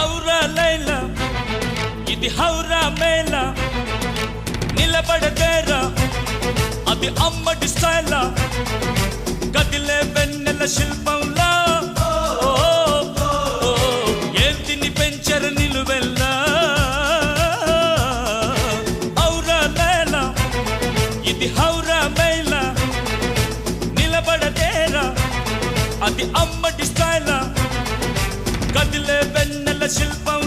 ఔరా లైలా ఇది హౌరా మేళ నిలబడదేరా అది అమ్మడి స్టైలా కదిలే వెన్నెల శిల్పంలా ఏంటిని పెంచరు నిలువెల్లా ఔరా లైలా ఇది హౌరా మేళ నిలబడదేరా అది అమ్మడి స్టైలా కదిలే వెన్నెల శిల్పం